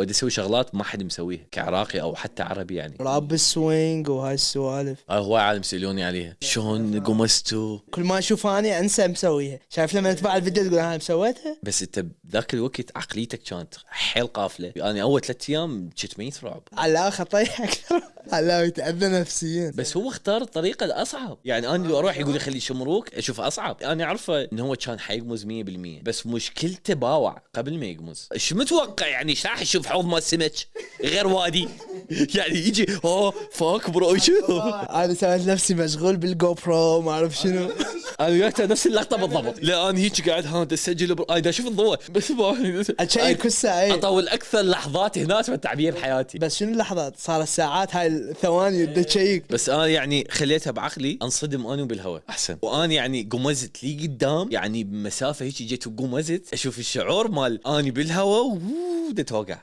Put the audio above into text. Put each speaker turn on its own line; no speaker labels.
ودي اسوي شغلات ما حد مسويها كعراقي او حتى عربي يعني.
راب السوينج وهاي السوالف
هواي عالم يسالوني عليها شلون قمستوا.
كل ما اشوف اني انسى مسويها. شايف لما تبع الفيديو تقول انا مسويتها.
بس انت بذاك الوقت عقليتك كانت حيل قافله. انا اول 3 ايام كنت ميت رعب.
على الاخر طيح اكثر. على يتاذى نفسيا.
بس هو اختار الطريقه الاصعب. يعني انا لو اروح يقول لي خلي شمروك اشوف اصعب. انا اعرفه انه هو كان حيقمز 100%، بس مشكلته باوع قبل ما يقمز. ايش متوقع يعني ايش راح يشوف حوض مال سمك غير وادي؟ يعني يجي فاك برو شو.
انا سويت نفسي مشغول بالجو برو ما اعرف شنو.
انا وياك نفس اللقطه بالضبط. لا انا هيك قاعد دا اسجل دا اشوف الضوء بس
اشيك الساعه.
اطول اكثر لحظات هنا متعبيه بحياتي.
بس شنو اللحظات صار الساعات هاي الثواني بدي تشيك.
بس انا يعني خليتها بعقلي انصدم انا بالهواء احسن. وانا يعني قمزت لي قدام يعني بمسافه هيك جيت وقمزت اشوف الشعور مال اني بالهواء ودي توقع.